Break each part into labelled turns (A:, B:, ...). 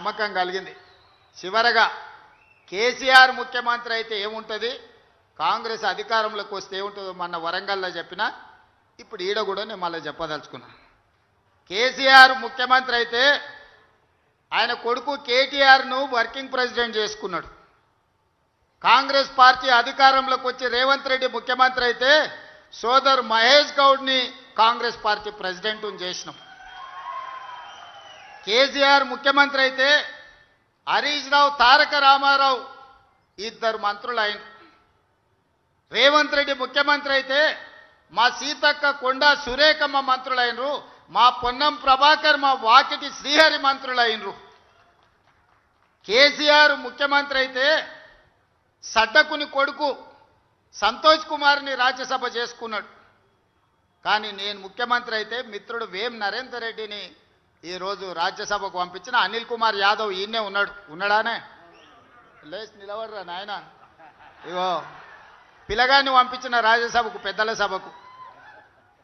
A: నమ్మకం కలిగింది. చివరగా కేసీఆర్ ముఖ్యమంత్రి అయితే ఏముంటుంది, కాంగ్రెస్ అధికారంలోకి వస్తే ఏముంటుందో మొన్న వరంగల్లో చెప్పినా, ఇప్పుడు ఈడ కూడా నేను మళ్ళీ చెప్పదలుచుకున్నా. కేసీఆర్ ముఖ్యమంత్రి అయితే ఆయన కొడుకు కేటీఆర్ను వర్కింగ్ ప్రెసిడెంట్ చేసుకున్నాడు. కాంగ్రెస్ పార్టీ అధికారంలోకి వచ్చి రేవంత్ రెడ్డి ముఖ్యమంత్రి అయితే సోదర్ మహేష్ గౌడ్ని కాంగ్రెస్ పార్టీ ప్రెసిడెంట్ చేసినాం. కేసీఆర్ ముఖ్యమంత్రి అయితే హరీష్ రావు, తారక రామారావు ఇద్దరు మంత్రులు అయిన. రేవంత్ రెడ్డి ముఖ్యమంత్రి అయితే మా సీతక్క, కొండా సురేఖమ్మ మంత్రులైనరు. మా పొన్నం ప్రభాకర్, మా వాకిటి శ్రీహరి మంత్రులైనరు. కేసీఆర్ ముఖ్యమంత్రి అయితే సడ్డకుని కొడుకు సంతోష్ కుమార్ని రాజ్యసభ చేసుకున్నాడు. కానీ నేను ముఖ్యమంత్రి అయితే మిత్రుడు వేం నరేందర్ రెడ్డిని ఈరోజు రాజ్యసభకు పంపించిన. అనిల్ కుమార్ యాదవ్ ఈయనే ఉన్నాడానే లేచి నిలబడరా నాయన. ఇగో పిల్లగాన్ని పంపించిన రాజ్యసభకు, పెద్దల సభకు.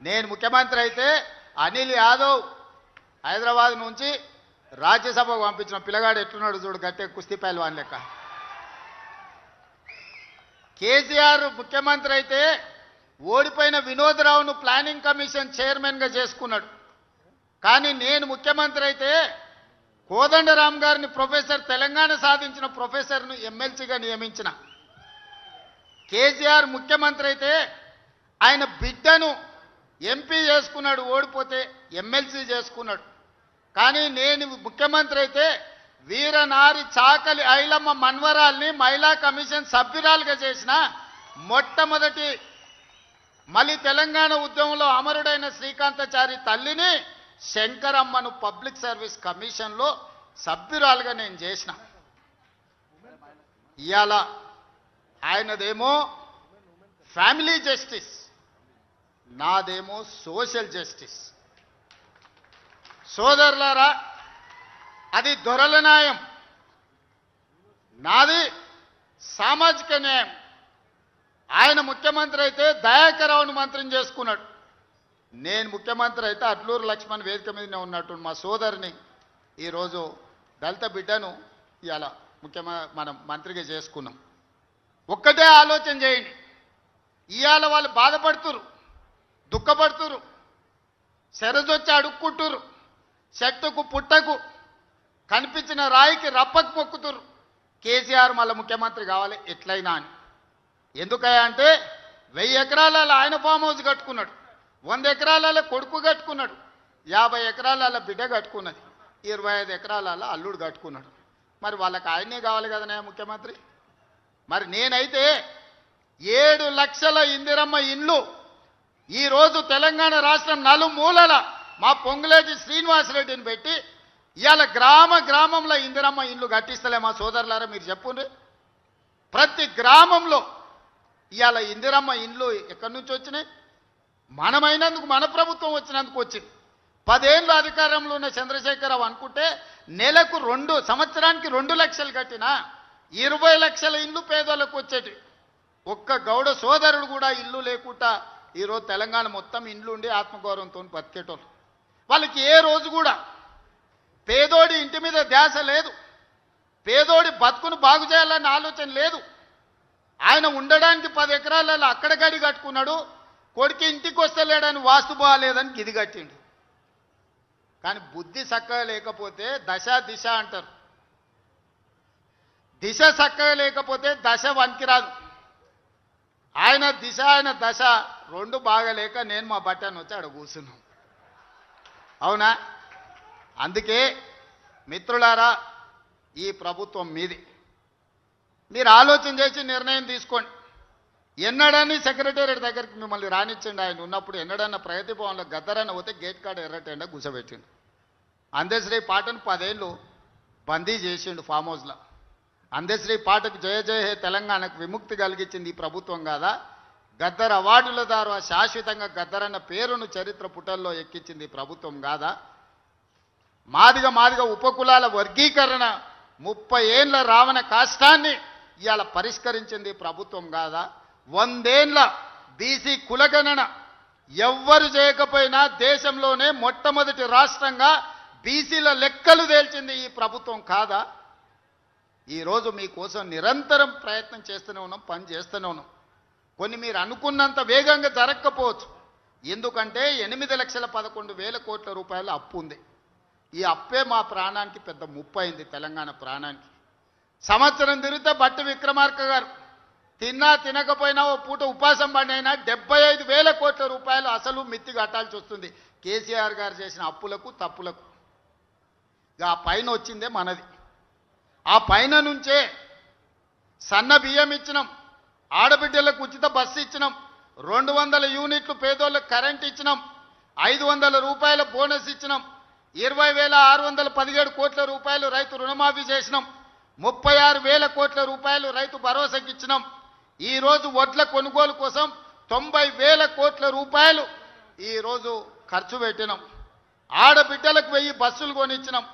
A: నేను ముఖ్యమంత్రి అయితే అనిల్ యాదవ్ హైదరాబాద్ నుంచి రాజ్యసభకు పంపించిన. పిల్లగాడు ఎట్లున్నాడు చూడు, గట్టే కుస్తీ పైల్వాన్ లెక్క. కేసీఆర్ ముఖ్యమంత్రి అయితే ఓడిపోయిన వినోద్ రావును ప్లానింగ్ కమిషన్ చైర్మన్గా చేసుకున్నాడు. కానీ నేను ముఖ్యమంత్రి అయితే కోదండరామ్ గారిని ప్రొఫెసర్, తెలంగాణ సాధించిన ప్రొఫెసర్ను ఎమ్మెల్సీగా నియమించిన. కేసీఆర్ ముఖ్యమంత్రి అయితే ఆయన బిడ్డను ఎంపీ చేసుకున్నాడు, ఓడిపోతే ఎమ్మెల్సీ చేసుకున్నాడు. కానీ నేను ముఖ్యమంత్రి అయితే వీరనారి చాకలి ఐలమ్మ మన్వరాల్ని మహిళా కమిషన్ సభ్యురాలుగా చేసిన. మొట్టమొదటి మళ్ళీ తెలంగాణ ఉద్యమంలో అమరుడైన శ్రీకాంతాచారి తల్లిని శంకరమ్మను పబ్లిక్ సర్వీస్ కమిషన్లో సభ్యురాలుగా నేను చేసిన. ఇవాళ ఆయనదేమో ఫ్యామిలీ జస్టిస్, నాదేమో సోషల్ జస్టిస్. సోదరులారా, అది దొరల న్యాయం, నాది సామాజిక న్యాయం. ఆయన ముఖ్యమంత్రి అయితే దయాకరావును మంత్రిని చేసుకున్నాడు. నేను ముఖ్యమంత్రి అయితే అట్లూరు లక్ష్మణ్ వేదిక మీదనే ఉన్నట్టు మా సోదరిని ఈరోజు దళిత బిడ్డను ఇవాళ మనం మంత్రిగా చేసుకున్నాం. ఒక్కటే ఆలోచన చేయండి, ఇవాళ వాళ్ళు బాధపడుతురు, దుఃఖపడుతురు, శరజొచ్చి అడుక్కుంటురు, చెట్టుకు పుట్టకు కనిపించిన రాయికి రప్పకు మొక్కుతురు. కేసీఆర్ మళ్ళీ ముఖ్యమంత్రి కావాలి ఎట్లయినా అని. ఎందుకయ్యా అంటే 1000 ఎకరాలలో ఆయన ఫామ్ హౌస్ కట్టుకున్నాడు, 100 ఎకరాలలో కొడుకు కట్టుకున్నాడు, 50 ఎకరాలలో బిడ్డ కట్టుకున్నది, 25 ఎకరాలలో అల్లుడు కట్టుకున్నాడు. మరి వాళ్ళకి ఆయనే కావాలి కదనే ముఖ్యమంత్రి. మరి నేనైతే 7 లక్షల ఇందిరమ్మ ఇండ్లు ఈరోజు తెలంగాణ రాష్ట్రం నలుమూలల మా పొంగులేటి శ్రీనివాసరెడ్డిని పెట్టి ఇవాళ గ్రామంలో ఇందిరమ్మ ఇండ్లు కట్టిస్తలే మా సోదరులారా, మీరు చెప్పుండ్రి. ప్రతి గ్రామంలో ఇవాళ ఇందిరమ్మ ఇండ్లు ఎక్కడి నుంచి వచ్చినాయి? మనమైనందుకు, మన ప్రభుత్వం వచ్చినందుకు వచ్చింది. 10 ఏళ్ళు అధికారంలో ఉన్న చంద్రశేఖరరావు అనుకుంటే నెలకు సంవత్సరానికి 2 లక్షలు కట్టినా 20 లక్షల ఇండ్లు పేదోళ్ళకు వచ్చేటి. ఒక్క గౌడ సోదరుడు కూడా ఇల్లు లేకుండా ఈరోజు తెలంగాణ మొత్తం ఇండ్లు ఉండి ఆత్మగౌరవంతో బతికేటోళ్ళు. వాళ్ళకి ఏ రోజు కూడా పేదోడి ఇంటి మీద ధ్యాస లేదు, పేదోడి బతుకును బాగు చేయాలన్న ఆలోచన లేదు. ఆయన ఉండడానికి 10 ఎకరాలలో అక్కడ గడి కట్టుకున్నాడు, కొడుకు ఇంటికి వస్తలేడని వాస్తు బాగాలేదని గిది కట్టిండు. కానీ బుద్ధి చక్కగా లేకపోతే దశ దిశ అంటారు, దిశ చక్కగా లేకపోతే దశ వనికిరాదు. ఆయన దిశ ఆయన దశ 2 బాగలేక నేను మా బట్టను వచ్చి ఆడ కూర్చున్నాం. అవునా? అందుకే మిత్రులారా, ఈ ప్రభుత్వం మీది, మీరు ఆలోచన చేసి నిర్ణయం తీసుకోండి. ఎన్నడని సెక్రటేరియట్ దగ్గరికి మిమ్మల్ని రానిచ్చండి. ఆయన ఉన్నప్పుడు ఎన్నడన్నా ప్రగతి భవన్లో గద్దరన్న పోతే గేట్ కాడ ఎర్రటెండ కూర్చోబెట్టిండు. అందశ్రీ పాటను 10 ఏళ్ళు బందీ చేసిండు ఫామ్ హౌస్లో. అందశ్రీ పాటకు జయ జయ హే తెలంగాణకు విముక్తి కలిగించింది ఈ ప్రభుత్వం కాదా? గద్దర్ అవార్డుల ద్వారా శాశ్వతంగా గద్దరన్న పేరును చరిత్ర పుటల్లో ఎక్కించింది ప్రభుత్వం కాదా? మాదిగ ఉపకులాల వర్గీకరణ 30 ఏళ్ల రావణ కాష్టాన్ని ఇవాళ పరిష్కరించింది ప్రభుత్వం కాదా? 100 ఏళ్ల బీసీ కులగణన ఎవ్వరు చేయకపోయినా దేశంలోనే మొట్టమొదటి రాష్ట్రంగా బీసీల లెక్కలు తేల్చింది ఈ ప్రభుత్వం కాదా? ఈరోజు మీకోసం నిరంతరం ప్రయత్నం చేస్తూనే ఉన్నాం, పని చేస్తూనే ఉన్నాం. కొన్ని మీరు అనుకున్నంత వేగంగా జరగకపోవచ్చు. ఎందుకంటే 8,11,000 కోట్ల రూపాయల అప్పు ఉంది. ఈ అప్పే మా ప్రాణానికి పెద్ద ముప్పు అయింది, తెలంగాణ ప్రాణానికి. సంవత్సరం తిరిగితే బట్టి విక్రమార్క గారు తిన్నా తినకపోయినా ఓ పూట ఉపాసం పడినైనా 75,000 కోట్ల రూపాయలు అసలు మిత్తి కట్టాల్సి వస్తుంది కేసీఆర్ గారు చేసిన అప్పులకు తప్పులకు. ఇక ఆ పైన వచ్చిందే మనది. ఆ పైన నుంచే సన్న బియ్యం ఇచ్చినాం, ఆడబిడ్డలకు ఉచిత బస్సు ఇచ్చినాం, 200 యూనిట్లు పేదోళ్ళకు కరెంట్ ఇచ్చినాం, 500 రూపాయల బోనస్ ఇచ్చినాం, 20,617 కోట్ల రూపాయలు రైతు రుణమాఫీ చేసినాం, 36,000 కోట్ల రూపాయలు రైతు భరోసాకి ఇచ్చినాం. ఈరోజు వడ్ల కొనుగోలు కోసం 90,000 కోట్ల రూపాయలు ఈరోజు ఖర్చు పెట్టినాం. ఆడబిడ్డలకు 1000 బస్సులు కొనిచ్చినాం,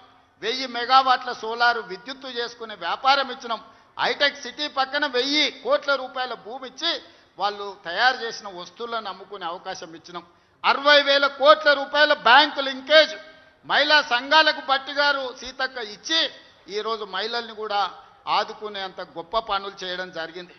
A: 1000 మెగావాట్ల సోలారు విద్యుత్తు చేసుకునే వ్యాపారం ఇచ్చినాం. హైటెక్ సిటీ పక్కన 1000 కోట్ల రూపాయల భూమి ఇచ్చి వాళ్ళు తయారు చేసిన వస్తువులను అమ్ముకునే అవకాశం ఇచ్చినాం. 60,000 కోట్ల రూపాయల బ్యాంకు లింకేజ్ మహిళా సంఘాలకు బట్టి గారు సీతక్క ఇచ్చి ఈరోజు మహిళల్ని కూడా ఆదుకునేంత గొప్ప పనులు చేయడం జరిగింది.